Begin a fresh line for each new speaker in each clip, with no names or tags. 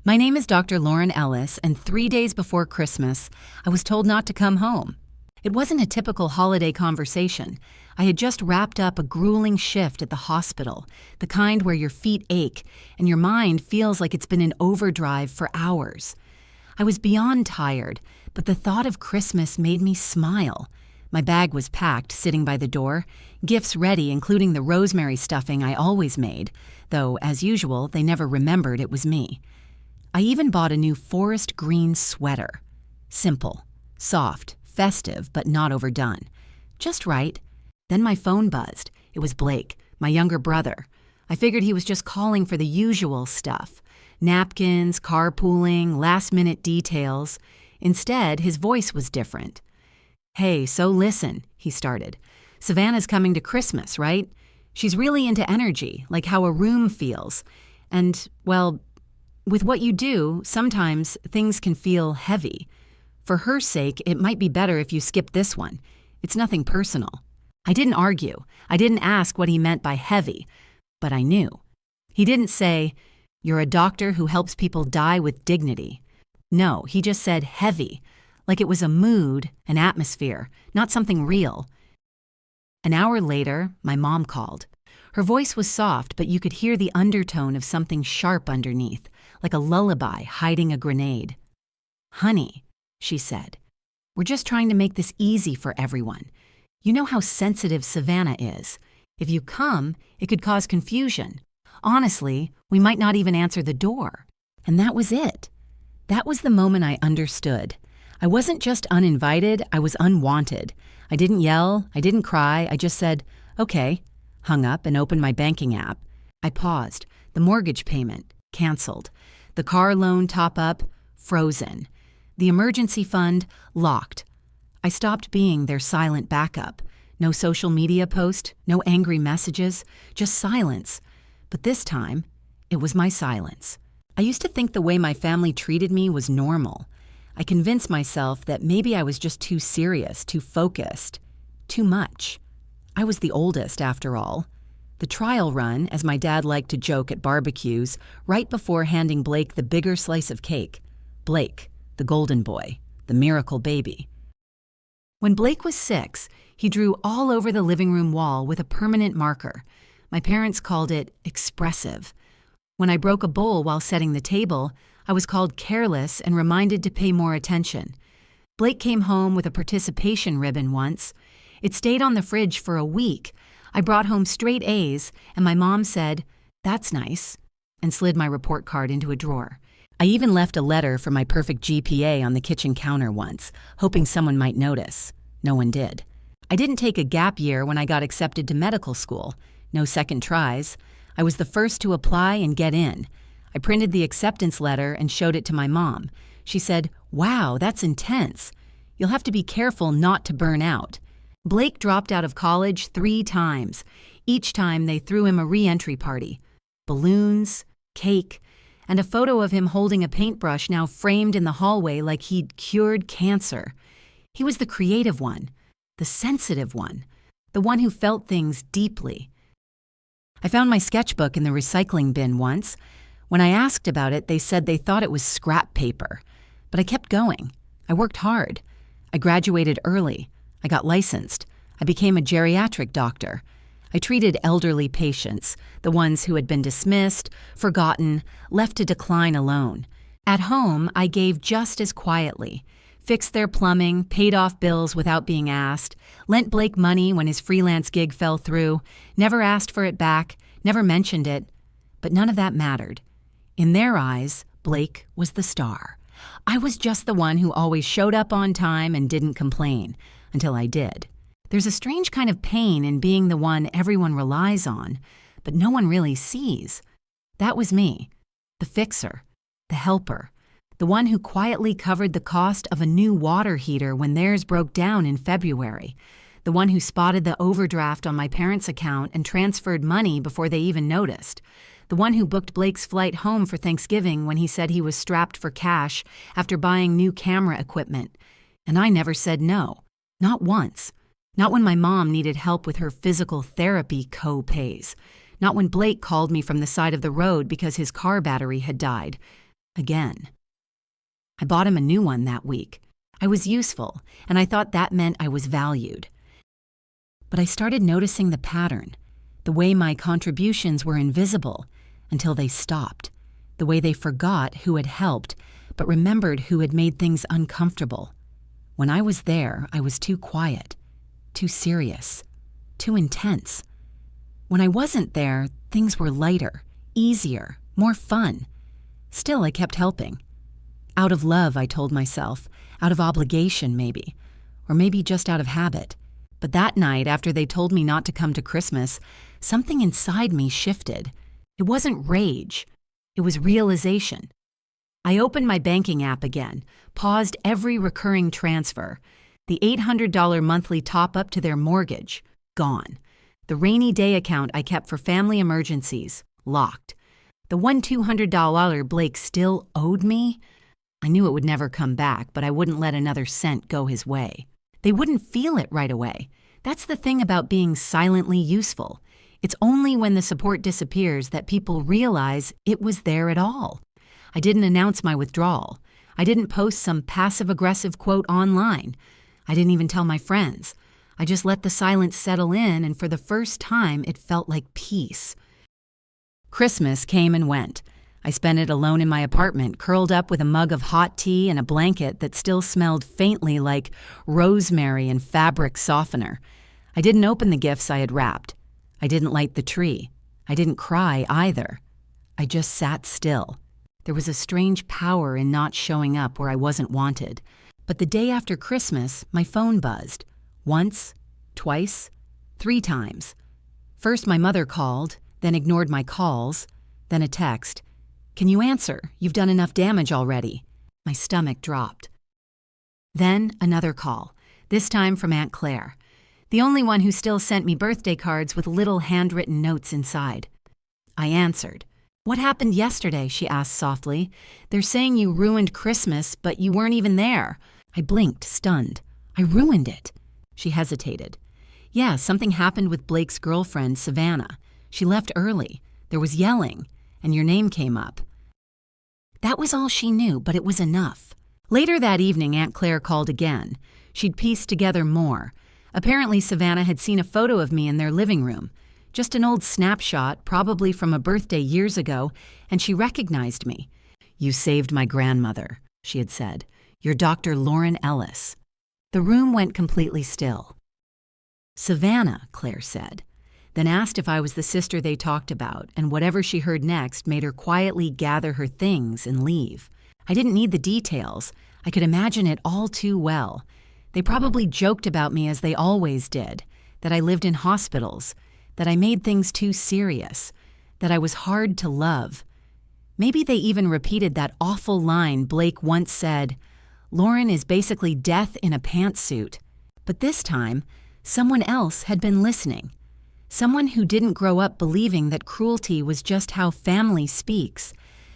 My name is Dr. Lauren Ellis, and 3 days before Christmas, I was told not to come home. It wasn't a typical holiday conversation. I had just wrapped up a grueling shift at the hospital, the kind where your feet ache and your mind feels like it's been in overdrive for hours. I was beyond tired, but the thought of Christmas made me smile. My bag was packed, sitting by the door, gifts ready, including the rosemary stuffing I always made, though, as usual, they never remembered it was me. I even bought a new forest green sweater. Simple, soft, festive, but not overdone. Just right. Then my phone buzzed. It was Blake, my younger brother. I figured he was just calling for the usual stuff. Napkins, carpooling, last-minute details. Instead, his voice was different. "Hey, so listen," he started. "Savannah's coming to Christmas, right? She's really into energy, like how a room feels. And, well, with what you do, sometimes things can feel heavy. For her sake, it might be better if you skip this one. It's nothing personal." I didn't argue. I didn't ask what he meant by heavy, but I knew. He didn't say, "You're a doctor who helps people die with dignity." No, he just said heavy, like it was a mood, an atmosphere, not something real. An hour later, my mom called. Her voice was soft, but you could hear the undertone of something sharp underneath, like a lullaby hiding a grenade. "Honey," she said, "we're just trying to make this easy for everyone. You know how sensitive Savannah is. If you come, it could cause confusion. Honestly, we might not even answer the door." And that was it. That was the moment I understood. I wasn't just uninvited, I was unwanted. I didn't yell, I didn't cry, I just said, "Okay," hung up and opened my banking app. I paused. The mortgage payment, canceled. The car loan top-up, frozen. The emergency fund, locked. I stopped being their silent backup. No social media post, no angry messages, just silence. But this time, it was my silence. I used to think the way my family treated me was normal. I convinced myself that maybe I was just too serious, too focused, too much. I was the oldest, after all. The trial run, as my dad liked to joke at barbecues, right before handing Blake the bigger slice of cake. Blake, the golden boy, the miracle baby. When Blake was 6, he drew all over the living room wall with a permanent marker. My parents called it expressive. When I broke a bowl while setting the table, I was called careless and reminded to pay more attention. Blake came home with a participation ribbon once. It stayed on the fridge for a week. I brought home straight A's, and my mom said, "That's nice," and slid my report card into a drawer. I even left a letter for my perfect GPA on the kitchen counter once, hoping someone might notice. No one did. I didn't take a gap year when I got accepted to medical school. No second tries. I was the first to apply and get in. I printed the acceptance letter and showed it to my mom. She said, "Wow, that's intense. You'll have to be careful not to burn out." Blake dropped out of college 3 times. Each time they threw him a re-entry party. Balloons, cake, and a photo of him holding a paintbrush now framed in the hallway like he'd cured cancer. He was the creative one, the sensitive one, the one who felt things deeply. I found my sketchbook in the recycling bin once. When I asked about it, they said they thought it was scrap paper. But I kept going. I worked hard. I graduated early. I got licensed. I became a geriatric doctor. I treated elderly patients, the ones who had been dismissed, forgotten, left to decline alone. At home, I gave just as quietly. Fixed their plumbing, paid off bills without being asked, lent Blake money when his freelance gig fell through, never asked for it back, never mentioned it. But none of that mattered. In their eyes, Blake was the star. I was just the one who always showed up on time and didn't complain, until I did. There's a strange kind of pain in being the one everyone relies on, but no one really sees. That was me, the fixer, the helper, the one who quietly covered the cost of a new water heater when theirs broke down in February, the one who spotted the overdraft on my parents' account and transferred money before they even noticed, the one who booked Blake's flight home for Thanksgiving when he said he was strapped for cash after buying new camera equipment. And I never said no, not once. Not when my mom needed help with her physical therapy co-pays. Not when Blake called me from the side of the road because his car battery had died. Again. I bought him a new one that week. I was useful, and I thought that meant I was valued. But I started noticing the pattern, the way my contributions were invisible until they stopped, the way they forgot who had helped but remembered who had made things uncomfortable. When I was there, I was too quiet, too serious, too intense. When I wasn't there, things were lighter, easier, more fun. Still, I kept helping. Out of love, I told myself, out of obligation maybe, or maybe just out of habit. But that night, after they told me not to come to Christmas, something inside me shifted. It wasn't rage. It was realization. I opened my banking app again, paused every recurring transfer. The $800 monthly top-up to their mortgage, gone. The rainy day account I kept for family emergencies, locked. The one $200 Blake still owed me? I knew it would never come back, but I wouldn't let another cent go his way. They wouldn't feel it right away. That's the thing about being silently useful. It's only when the support disappears that people realize it was there at all. I didn't announce my withdrawal. I didn't post some passive-aggressive quote online. I didn't even tell my friends. I just let the silence settle in, and for the first time, it felt like peace. Christmas came and went. I spent it alone in my apartment, curled up with a mug of hot tea and a blanket that still smelled faintly like rosemary and fabric softener. I didn't open the gifts I had wrapped. I didn't light the tree. I didn't cry either. I just sat still. There was a strange power in not showing up where I wasn't wanted. But the day after Christmas, my phone buzzed. Once, twice, 3 times. First, my mother called, then ignored my calls, then a text. "Can you answer? You've done enough damage already." My stomach dropped. Then another call, this time from Aunt Claire, the only one who still sent me birthday cards with little handwritten notes inside. I answered. "What happened yesterday?" she asked softly. "They're saying you ruined Christmas, but you weren't even there." I blinked, stunned. "I ruined it." She hesitated. "Yeah, something happened with Blake's girlfriend, Savannah. She left early. There was yelling, and your name came up." That was all she knew, but it was enough. Later that evening, Aunt Claire called again. She'd pieced together more. Apparently, Savannah had seen a photo of me in their living room. Just an old snapshot, probably from a birthday years ago, and she recognized me. "You saved my grandmother," she had said. "You're Dr. Lauren Ellis." The room went completely still. "Savannah," Claire said, then asked if I was the sister they talked about, and whatever she heard next made her quietly gather her things and leave. I didn't need the details. I could imagine it all too well. They probably joked about me as they always did, that I lived in hospitals, that I made things too serious, that I was hard to love. Maybe they even repeated that awful line Blake once said, "Lauren is basically death in a pantsuit." But this time, someone else had been listening. Someone who didn't grow up believing that cruelty was just how family speaks.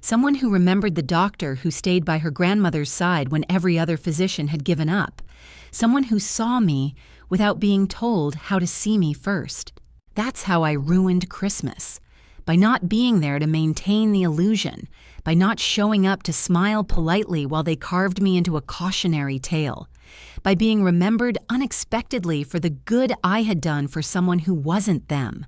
Someone who remembered the doctor who stayed by her grandmother's side when every other physician had given up. Someone who saw me without being told how to see me first. That's how I ruined Christmas. By not being there to maintain the illusion, by not showing up to smile politely while they carved me into a cautionary tale, by being remembered unexpectedly for the good I had done for someone who wasn't them.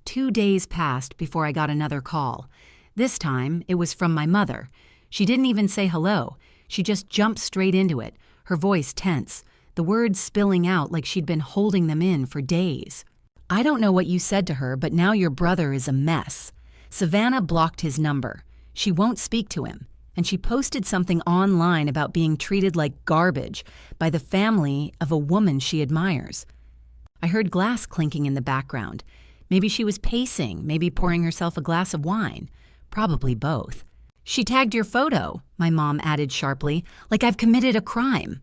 2 days passed before I got another call. This time, it was from my mother. She didn't even say hello. She just jumped straight into it, her voice tense, the words spilling out like she'd been holding them in for days. "I don't know what you said to her, but now your brother is a mess. Savannah blocked his number. She won't speak to him. And she posted something online about being treated like garbage by the family of a woman she admires." I heard glass clinking in the background. Maybe she was pacing, maybe pouring herself a glass of wine. Probably both. "She tagged your photo," my mom added sharply, "like I've committed a crime."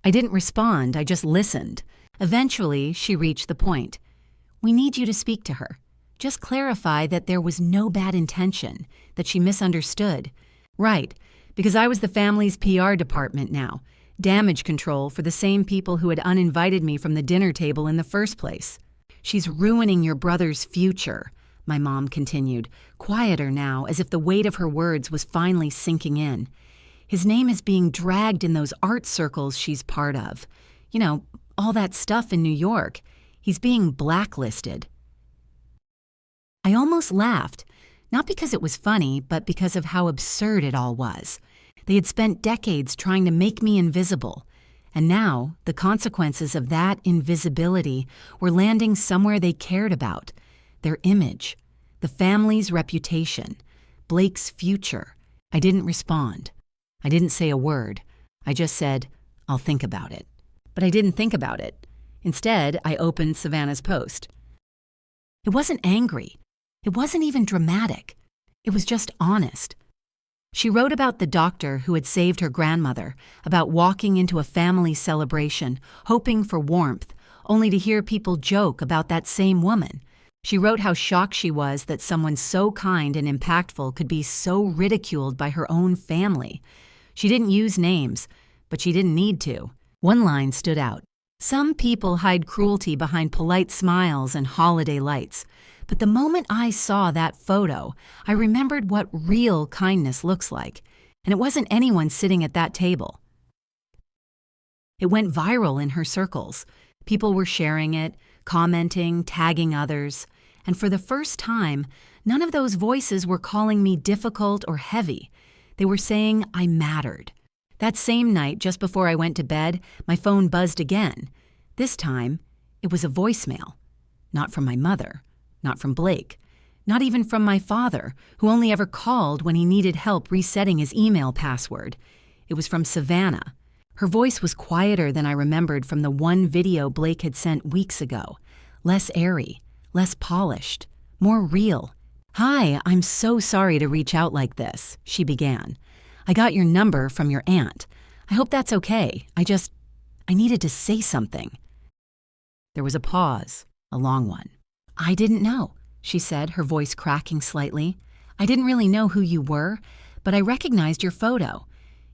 I didn't respond, I just listened. Eventually, she reached the point. "We need you to speak to her. Just clarify that there was no bad intention, that she misunderstood." Right, because I was the family's PR department now, damage control for the same people who had uninvited me from the dinner table in the first place. "She's ruining your brother's future," my mom continued, quieter now, as if the weight of her words was finally sinking in. His name is being dragged in those art circles she's part of. You know, all that stuff in New York. He's being blacklisted. I almost laughed, not because it was funny, but because of how absurd it all was. They had spent decades trying to make me invisible, and now the consequences of that invisibility were landing somewhere they cared about: their image, the family's reputation, Blake's future. I didn't respond. I didn't say a word. I just said, "I'll think about it." But I didn't think about it. Instead, I opened Savannah's post. It wasn't angry. It wasn't even dramatic. It was just honest. She wrote about the doctor who had saved her grandmother, about walking into a family celebration, hoping for warmth, only to hear people joke about that same woman. She wrote how shocked she was that someone so kind and impactful could be so ridiculed by her own family. She didn't use names, but she didn't need to. One line stood out. Some people hide cruelty behind polite smiles and holiday lights. But the moment I saw that photo, I remembered what real kindness looks like. And it wasn't anyone sitting at that table. It went viral in her circles. People were sharing it, commenting, tagging others. And for the first time, none of those voices were calling me difficult or heavy. They were saying I mattered. That same night, just before I went to bed, my phone buzzed again. This time, it was a voicemail. Not from my mother, not from Blake, not even from my father, who only ever called when he needed help resetting his email password. It was from Savannah. Her voice was quieter than I remembered from the one video Blake had sent weeks ago. Less airy, less polished, more real. "Hi, I'm so sorry to reach out like this," she began. "I got your number from your aunt. I hope that's okay. I needed to say something." There was a pause, a long one. "I didn't know," she said, her voice cracking slightly. "I didn't really know who you were, but I recognized your photo.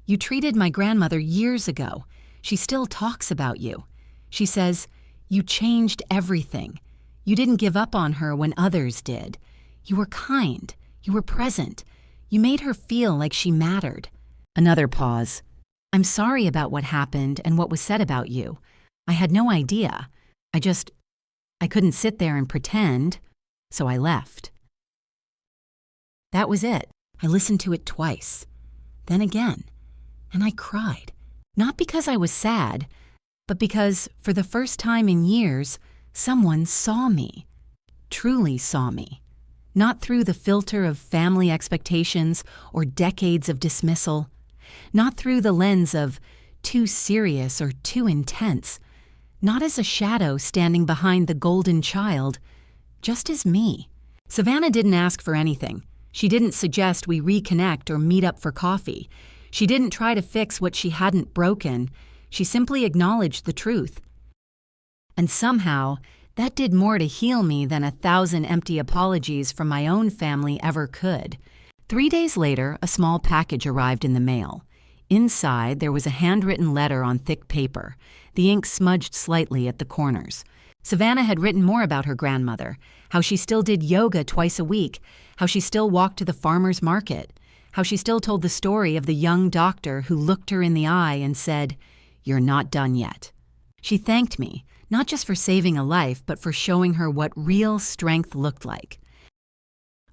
You treated my grandmother years ago. She still talks about you. She says, you changed everything. You didn't give up on her when others did. You were kind. You were present. You made her feel like she mattered." Another pause. "I'm sorry about what happened and what was said about you. I had no idea. I couldn't sit there and pretend, so I left." That was it. I listened to it twice, then again, and I cried. Not because I was sad, but because, for the first time in years, someone saw me, truly saw me. Not through the filter of family expectations or decades of dismissal, not through the lens of too serious or too intense, not as a shadow standing behind the golden child, just as me. Savannah didn't ask for anything. She didn't suggest we reconnect or meet up for coffee. She didn't try to fix what she hadn't broken. She simply acknowledged the truth. And somehow, that did more to heal me than 1,000 empty apologies from my own family ever could. 3 days later, a small package arrived in the mail. Inside, there was a handwritten letter on thick paper, the ink smudged slightly at the corners. Savannah had written more about her grandmother, how she still did yoga twice a week, how she still walked to the farmer's market, how she still told the story of the young doctor who looked her in the eye and said, "You're not done yet." She thanked me, not just for saving a life, but for showing her what real strength looked like.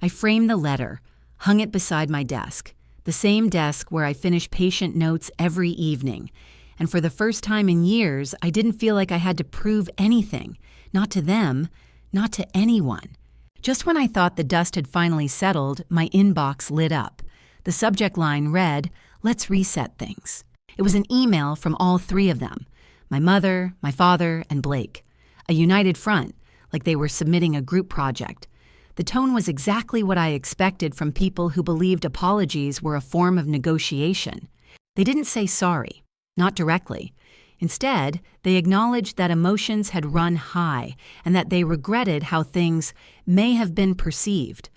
I framed the letter, hung it beside my desk, the same desk where I finish patient notes every evening. And for the first time in years, I didn't feel like I had to prove anything, not to them, not to anyone. Just when I thought the dust had finally settled, my inbox lit up. The subject line read, "Let's reset things." It was an email from all three of them, my mother, my father, and Blake. A united front, like they were submitting a group project. The tone was exactly what I expected from people who believed apologies were a form of negotiation. They didn't say sorry, not directly. Instead, they acknowledged that emotions had run high and that they regretted how things may have been perceived,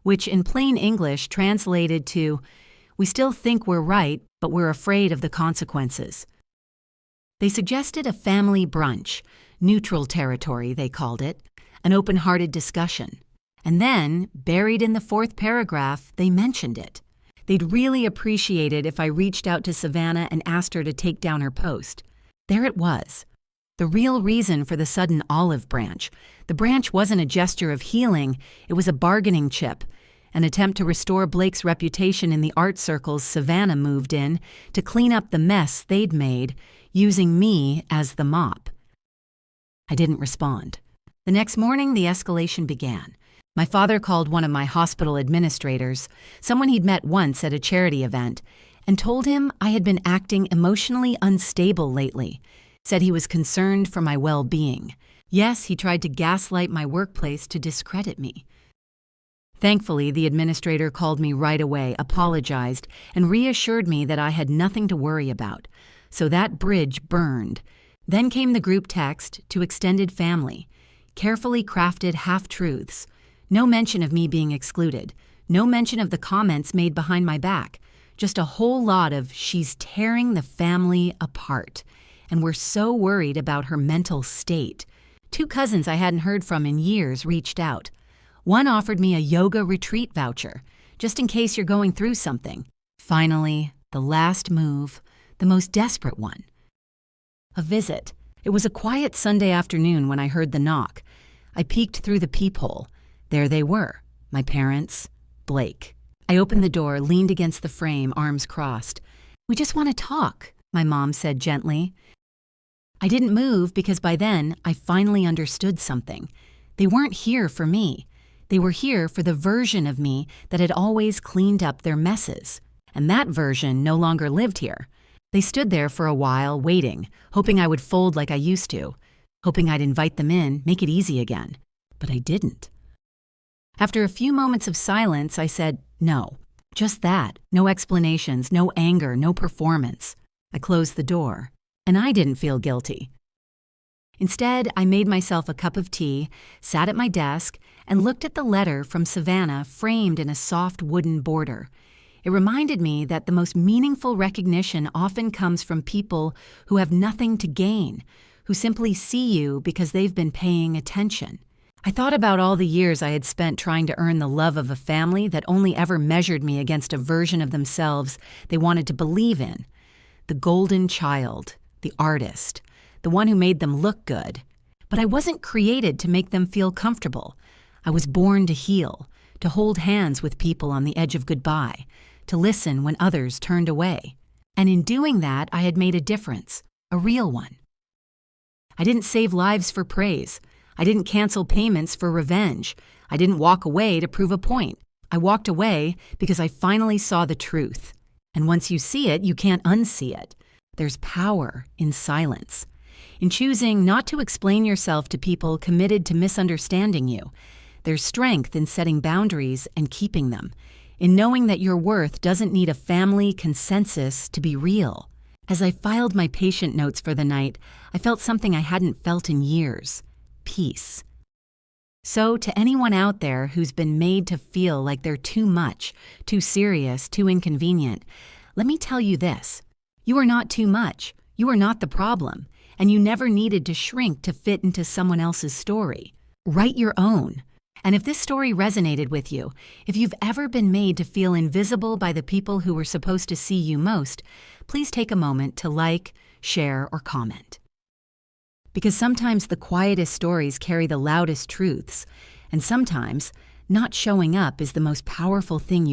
which in plain English translated to, "We still think we're right, but we're afraid of the consequences." They suggested a family brunch, neutral territory, they called it, an open-hearted discussion. And then, buried in the fourth paragraph, they mentioned it. They'd really appreciate it if I reached out to Savannah and asked her to take down her post. There it was. The real reason for the sudden olive branch. The branch wasn't a gesture of healing, it was a bargaining chip, an attempt to restore Blake's reputation in the art circles Savannah moved in, to clean up the mess they'd made, using me as the mop. I didn't respond. The next morning, the escalation began. My father called one of my hospital administrators, someone he'd met once at a charity event, and told him I had been acting emotionally unstable lately, said he was concerned for my well-being. Yes, he tried to gaslight my workplace to discredit me. Thankfully, the administrator called me right away, apologized, and reassured me that I had nothing to worry about. So that bridge burned. Then came the group text to extended family, carefully crafted half-truths. No mention of me being excluded. No mention of the comments made behind my back. Just a whole lot of "she's tearing the family apart," and we're so worried about her mental state. 2 cousins I hadn't heard from in years reached out. One offered me a yoga retreat voucher, just in case you're going through something. Finally, the last move, the most desperate one. A visit. It was a quiet Sunday afternoon when I heard the knock. I peeked through the peephole. There they were, my parents, Blake. I opened the door, leaned against the frame, arms crossed. "We just want to talk," my mom said gently. I didn't move because by then I finally understood something. They weren't here for me. They were here for the version of me that had always cleaned up their messes. And that version no longer lived here. They stood there for a while, waiting, hoping I would fold like I used to, hoping I'd invite them in, make it easy again. But I didn't. After a few moments of silence, I said, "No, just that. No explanations, no anger, no performance." I closed the door, and I didn't feel guilty. Instead, I made myself a cup of tea, sat at my desk, and looked at the letter from Savannah framed in a soft wooden border. It reminded me that the most meaningful recognition often comes from people who have nothing to gain, who simply see you because they've been paying attention. I thought about all the years I had spent trying to earn the love of a family that only ever measured me against a version of themselves they wanted to believe in. The golden child, the artist, the one who made them look good. But I wasn't created to make them feel comfortable. I was born to heal, to hold hands with people on the edge of goodbye, to listen when others turned away. And in doing that, I had made a difference, a real one. I didn't save lives for praise. I didn't cancel payments for revenge. I didn't walk away to prove a point. I walked away because I finally saw the truth. And once you see it, you can't unsee it. There's power in silence, in choosing not to explain yourself to people committed to misunderstanding you. There's strength in setting boundaries and keeping them, in knowing that your worth doesn't need a family consensus to be real. As I filed my patient notes for the night, I felt something I hadn't felt in years: peace. So, to anyone out there who's been made to feel like they're too much, too serious, too inconvenient, let me tell you this. You are not too much. You are not the problem. And you never needed to shrink to fit into someone else's story. Write your own. And if this story resonated with you, if you've ever been made to feel invisible by the people who were supposed to see you most, please take a moment to like, share, or comment. Because sometimes the quietest stories carry the loudest truths, and sometimes not showing up is the most powerful thing you